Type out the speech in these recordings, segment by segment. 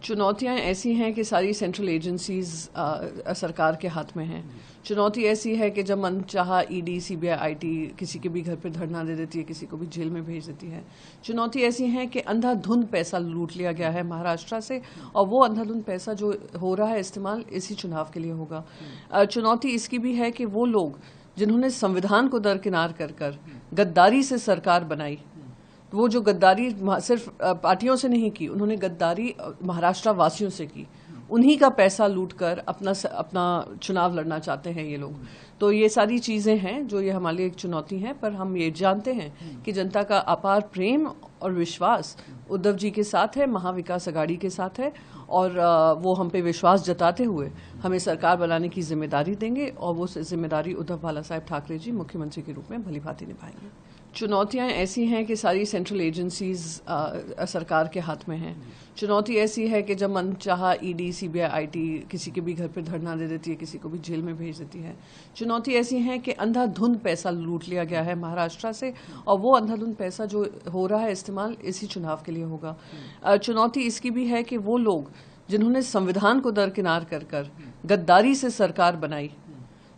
चुनौतियां ऐसी हैं कि सारी सेंट्रल एजेंसीज सरकार के हाथ में हैं। चुनौती ऐसी है कि जब मनचाहा ईडी, सीबीआई, आईटी किसी के भी घर पे धरना दे देती है, किसी को भी जेल में भेज देती है। चुनौती ऐसी है कि अंधाधुंध पैसा लूट लिया गया है महाराष्ट्र से, और वो अंधाधुंध पैसा जो हो रहा है इस्तेमाल इसी चुनाव के लिए होगा। चुनौती इसकी भी है कि वो लोग जिन्होंने संविधान को दरकिनार कर गद्दारी से सरकार बनाई, वो जो गद्दारी सिर्फ पार्टियों से नहीं की, उन्होंने गद्दारी महाराष्ट्र वासियों से की। उन्हीं का पैसा लूटकर अपना चुनाव लड़ना चाहते हैं ये लोग। तो ये सारी चीजें हैं जो ये हमारे लिए एक चुनौती है, पर हम ये जानते हैं कि जनता का अपार प्रेम और विश्वास उद्धव जी के साथ है, महाविकास अघाड़ी के साथ है, और वो हम पे विश्वास जताते हुए हमें सरकार बनाने की जिम्मेदारी देंगे, और वो जिम्मेदारी उद्धव बाला साहेब ठाकरे जी मुख्यमंत्री के रूप में भली भांति निभाएंगे। चुनौतियां ऐसी हैं कि सारी सेंट्रल एजेंसीज सरकार के हाथ में हैं। चुनौती ऐसी है कि जब मनचाहा ईडी, सीबीआई, आईटी किसी के भी घर पे धरना दे देती है, किसी को भी जेल में भेज देती है। चुनौती ऐसी है कि अंधाधुंध पैसा लूट लिया गया है महाराष्ट्र से, और वो अंधाधुंध पैसा जो हो रहा है इस्तेमाल इसी चुनाव के लिए होगा। चुनौती इसकी भी है कि वो लोग जिन्होंने संविधान को दरकिनार कर गद्दारी से सरकार बनाई,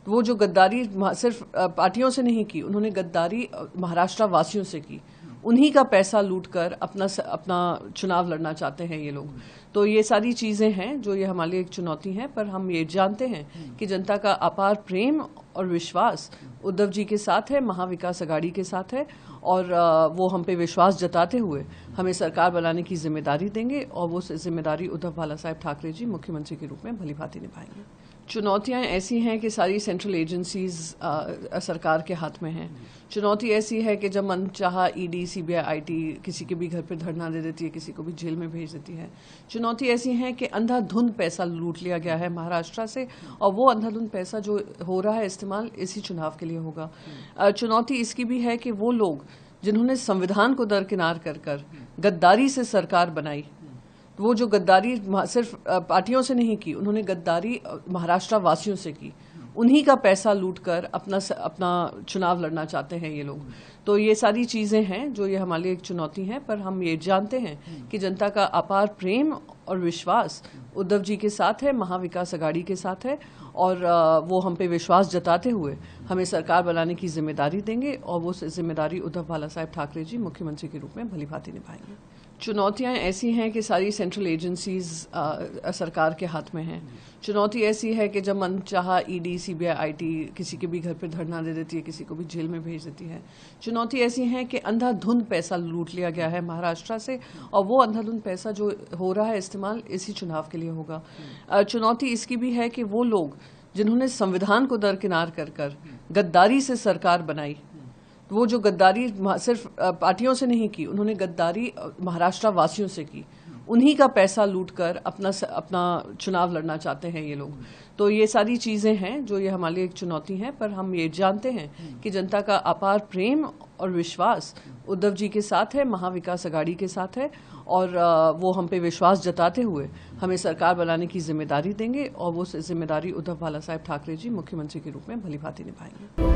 वो जो गद्दारी सिर्फ पार्टियों से नहीं की, उन्होंने गद्दारी महाराष्ट्र वासियों से की। उन्हीं का पैसा लूटकर अपना चुनाव लड़ना चाहते हैं ये लोग। तो ये सारी चीजें हैं जो ये हमारे लिए एक चुनौती है, पर हम ये जानते हैं कि जनता का अपार प्रेम और विश्वास उद्धव जी के साथ है, महाविकास अघाड़ी के साथ है, और वो हम पे विश्वास जताते हुए हमें सरकार बनाने की जिम्मेदारी देंगे, और वो जिम्मेदारी उद्धव बाला साहेब ठाकरे जी मुख्यमंत्री के रूप में भली भांति निभाएंगे। चुनौतियां ऐसी हैं कि सारी सेंट्रल एजेंसीज सरकार के हाथ में हैं। चुनौती ऐसी है कि जब मनचाहा ईडी, सीबीआई, आईटी किसी के भी घर पे धरना दे देती है, किसी को भी जेल में भेज देती है। चुनौती ऐसी है कि अंधाधुंध पैसा लूट लिया गया है महाराष्ट्र से, और वो अंधाधुंध पैसा जो हो रहा है इस्तेमाल इसी चुनाव के लिए होगा। चुनौती इसकी भी है कि वो लोग जिन्होंने संविधान को दरकिनार कर गद्दारी से सरकार बनाई, वो जो गद्दारी सिर्फ पार्टियों से नहीं की, उन्होंने गद्दारी महाराष्ट्र वासियों से की। उन्हीं का पैसा लूटकर अपना चुनाव लड़ना चाहते हैं ये लोग। तो ये सारी चीजें हैं जो ये हमारे लिए एक चुनौती है, पर हम ये जानते हैं कि जनता का अपार प्रेम और विश्वास उद्धव जी के साथ है, महाविकास अघाड़ी के साथ है, और वो हम पे विश्वास जताते हुए हमें सरकार बनाने की जिम्मेदारी देंगे, और वो जिम्मेदारी उद्धव बाला साहेब ठाकरे जी मुख्यमंत्री के रूप में भली भांति निभाएंगे। चुनौतियां ऐसी हैं कि सारी सेंट्रल एजेंसीज सरकार के हाथ में हैं। चुनौती ऐसी है कि जब मनचाहा ईडी, सीबीआई, आईटी किसी के भी घर पे धरना दे देती है, किसी को भी जेल में भेज देती है। चुनौती ऐसी है कि अंधाधुंध पैसा लूट लिया गया है महाराष्ट्र से, और वो अंधाधुंध पैसा जो हो रहा है इस्तेमाल इसी चुनाव के लिए होगा। चुनौती इसकी भी है कि वो लोग जिन्होंने संविधान को दरकिनार कर गद्दारी से सरकार बनाई, वो जो गद्दारी सिर्फ पार्टियों से नहीं की, उन्होंने गद्दारी महाराष्ट्र वासियों से की। उन्हीं का पैसा लूटकर अपना चुनाव लड़ना चाहते हैं ये लोग। तो ये सारी चीजें हैं जो ये हमारे लिए एक चुनौती है, पर हम ये जानते हैं कि जनता का अपार प्रेम और विश्वास उद्धव जी के साथ है, महाविकास अघाड़ी के साथ है, और वो हम पे विश्वास जताते हुए हमें सरकार बनाने की जिम्मेदारी देंगे, और वो जिम्मेदारी उद्धव बाला साहेब ठाकरे जी मुख्यमंत्री के रूप में भली भांति निभाएंगे।